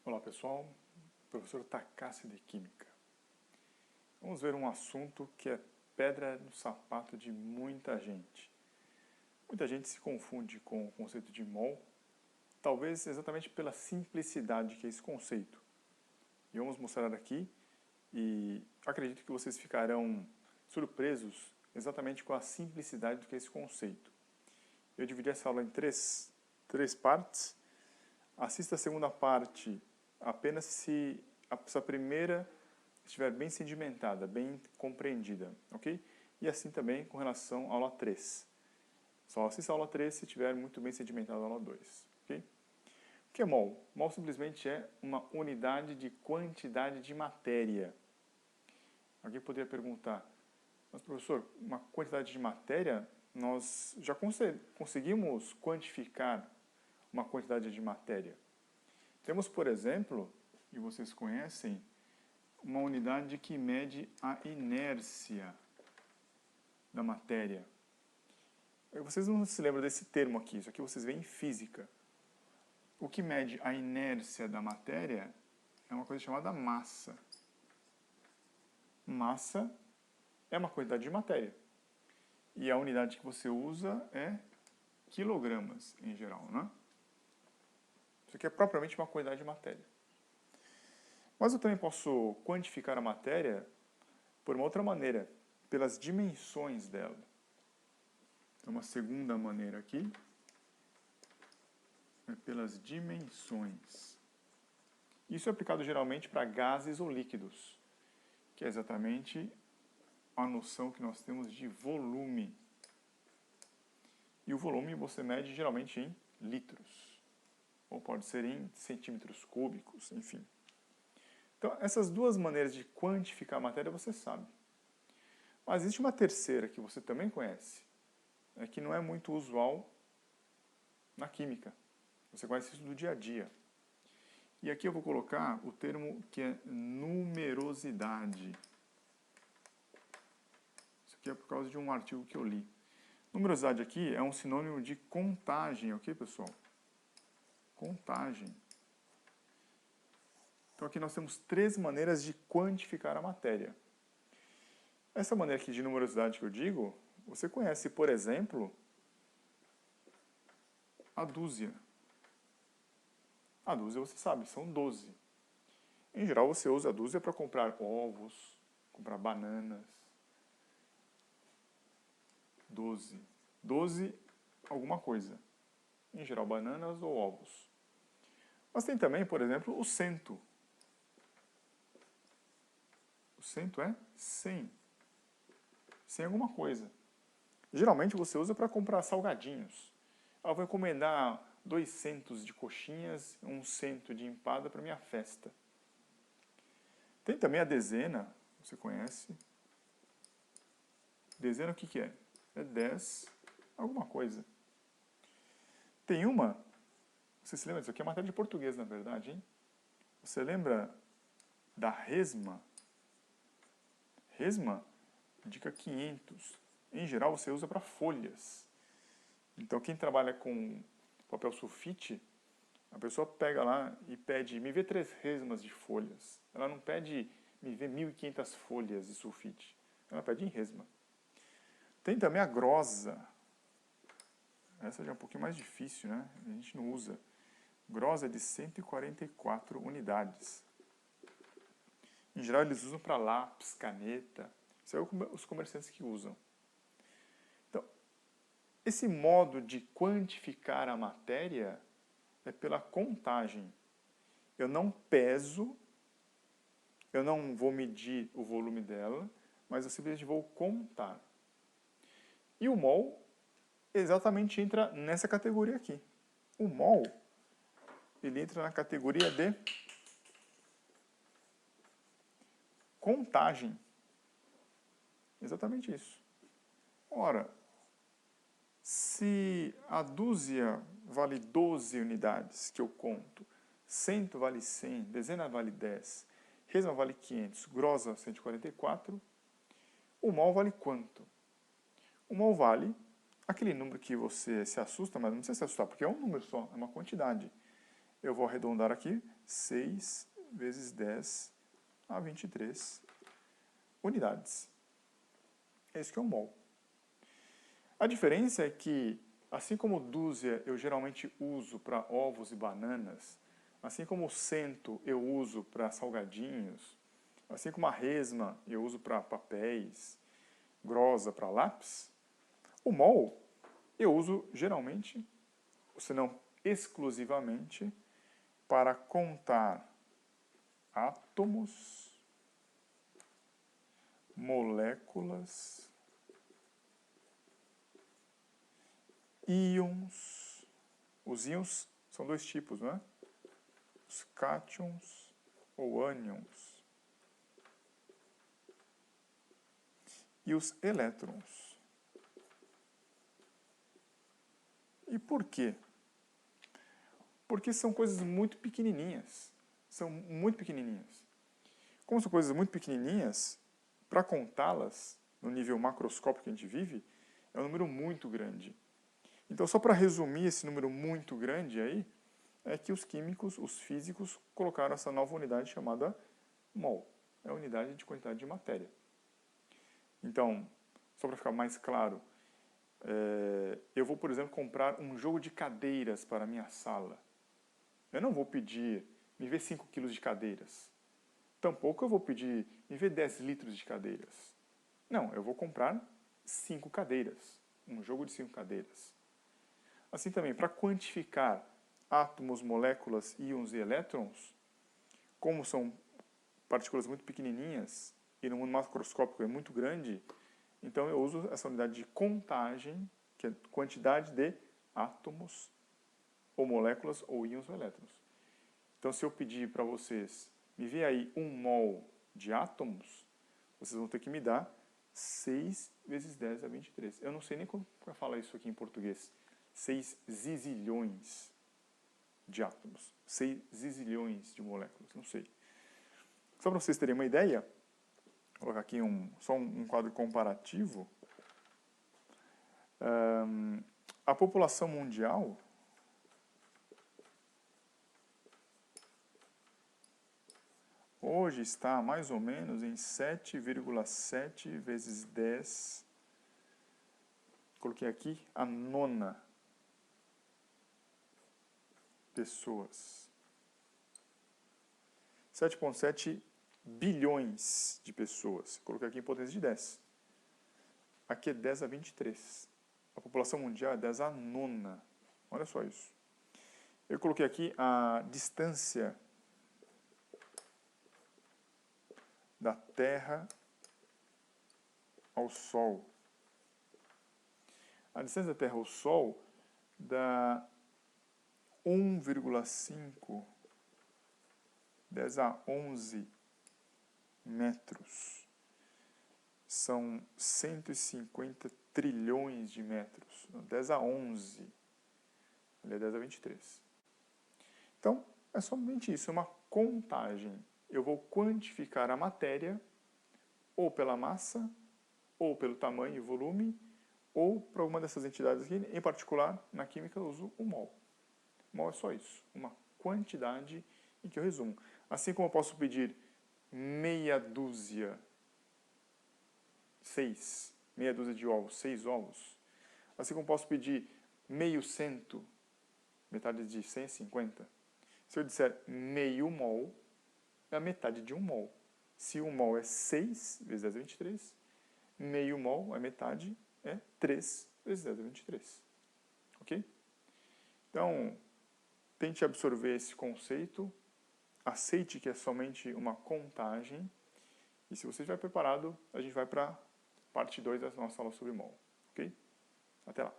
Olá pessoal, professor Takassi de Química. Vamos ver um assunto que é pedra no sapato de muita gente. Muita gente se confunde com o conceito de mol, talvez exatamente pela simplicidade que é esse conceito. E vamos mostrar aqui, e acredito que vocês ficarão surpresos exatamente com a simplicidade do que é esse conceito. Eu dividi essa aula em três partes. Assista a segunda parte apenas se essa primeira estiver bem sedimentada, bem compreendida, ok? E assim também com relação à aula 3. Só assista a aula 3 se estiver muito bem sedimentada a aula 2, ok? O que é mol? Mol simplesmente é uma unidade de quantidade de matéria. Alguém poderia perguntar, mas professor, uma quantidade de matéria, nós já conseguimos quantificar uma quantidade de matéria. Temos, por exemplo, e vocês conhecem, uma unidade que mede a inércia da matéria. Vocês não se lembram desse termo aqui, isso aqui vocês veem em física. O que mede a inércia da matéria é uma coisa chamada massa. Massa é uma quantidade de matéria. E a unidade que você usa é quilogramas, em geral, né? Isso aqui é propriamente uma quantidade de matéria. Mas eu também posso quantificar a matéria por uma outra maneira, pelas dimensões dela. Então, uma segunda maneira aqui é pelas dimensões. Isso é aplicado geralmente para gases ou líquidos, que é exatamente a noção que nós temos de volume. E o volume você mede geralmente em litros, ou pode ser em centímetros cúbicos, enfim. Então, essas duas maneiras de quantificar a matéria você sabe. Mas existe uma terceira que você também conhece, que não é muito usual na química. Você conhece isso do dia a dia. E aqui eu vou colocar o termo que é numerosidade. Isso aqui é por causa de um artigo que eu li. Numerosidade aqui é um sinônimo de contagem, ok, pessoal? Contagem. Então aqui nós temos três maneiras de quantificar a matéria. Essa maneira aqui de numerosidade que eu digo, você conhece, por exemplo, a dúzia. A dúzia você sabe, são 12. Em geral você usa a dúzia para comprar ovos, comprar bananas. 12. 12 alguma coisa. Em geral bananas ou ovos. Mas tem também, por exemplo, o cento. O cento é 100. 100 alguma coisa. Geralmente você usa para comprar salgadinhos. Eu vou encomendar 200 de coxinhas, 100 de empada para minha festa. Tem também a dezena, você conhece. Dezena o que é? É 10 alguma coisa. Tem uma, você se lembra disso aqui? É matéria de português, na verdade, hein? Você lembra da resma? Resma indica 500. Em geral, você usa para folhas. Então, quem trabalha com papel sulfite, a pessoa pega lá e pede, me vê 3 resmas de folhas. Ela não pede, me vê 1.500 folhas de sulfite. Ela pede em resma. Tem também a grosa. Essa já é um pouquinho mais difícil, né? A gente não usa. Grosa é de 144 unidades. Em geral, eles usam para lápis, caneta. Isso é os comerciantes que usam. Então, esse modo de quantificar a matéria é pela contagem. Eu não peso, eu não vou medir o volume dela, mas eu simplesmente vou contar. E o mol exatamente entra nessa categoria aqui. O mol, ele entra na categoria de contagem. Exatamente isso. Ora, se a dúzia vale 12 unidades, que eu conto, cento vale 100, dezena vale 10, resma vale 500, grosa 144, o mol vale quanto? O mol vale aquele número que você se assusta, mas não precisa se assustar, porque é um número só, é uma quantidade. eu vou arredondar aqui, 6 vezes 10 a 23 unidades. Esse que é o mol. A diferença é que, assim como dúzia eu geralmente uso para ovos e bananas, assim como cento eu uso para salgadinhos, assim como a resma eu uso para papéis, grosa para lápis, o mol eu uso geralmente, se não exclusivamente, para contar átomos, moléculas, íons. Os íons são dois tipos, não é? Os cátions ou ânions. E os elétrons. E por quê? Porque são coisas muito pequenininhas. São muito pequenininhas. Como são coisas muito pequenininhas, para contá-las no nível macroscópico que a gente vive, é um número muito grande. Então, só para resumir esse número muito grande aí, é que os químicos, os físicos, colocaram essa nova unidade chamada mol. É a unidade de quantidade de matéria. Então, só para ficar mais claro, eu vou, por exemplo, comprar um jogo de cadeiras para a minha sala. Eu não vou pedir, me vê 5 quilos de cadeiras. Tampouco eu vou pedir, me vê 10 litros de cadeiras. Não, eu vou comprar 5 cadeiras. Um jogo de 5 cadeiras. Assim também, para quantificar átomos, moléculas, íons e elétrons, como são partículas muito pequenininhas e no mundo macroscópico é muito grande, então eu uso essa unidade de contagem, que é quantidade de átomos, ou moléculas, ou íons ou elétrons. Então, se eu pedir para vocês, me vê aí 1 mol de átomos, vocês vão ter que me dar 6 vezes 10 a 23. Eu não sei nem como falar isso aqui em português. 6 zizilhões de átomos. 6 zizilhões de moléculas, não sei. Só para vocês terem uma ideia, vou colocar aqui só um quadro comparativo. A população mundial hoje está mais ou menos em 7,7 vezes 10. Coloquei aqui a 9ª pessoas. 7,7 bilhões de pessoas. Coloquei aqui em potência de 10. Aqui é 10 a 23. A população mundial é 10 a 9ª. Olha só isso. Eu coloquei aqui a distância da Terra ao Sol. A distância da Terra ao Sol dá 1,5 10 a 11 metros. São 150 trilhões de metros. 10 a 11. Ali é 10 a 23. Então, é somente isso, é uma contagem. Eu vou quantificar a matéria ou pela massa, ou pelo tamanho e volume, ou para alguma dessas entidades aqui. Em particular, na química eu uso o mol. Mol é só isso, uma quantidade em que eu resumo. Assim como eu posso pedir meia dúzia de ovos, 6 ovos. Assim como eu posso pedir meio cento, metade de 100 é 50. Se eu disser meio mol, é a metade de 1 mol. Se 1 mol é 6 vezes 10 a 23, meio mol, a metade, é 3 vezes 10 a 23. Ok? Então, tente absorver esse conceito, aceite que é somente uma contagem, e se você estiver preparado, a gente vai para a parte 2 da nossa aula sobre mol. Ok? Até lá!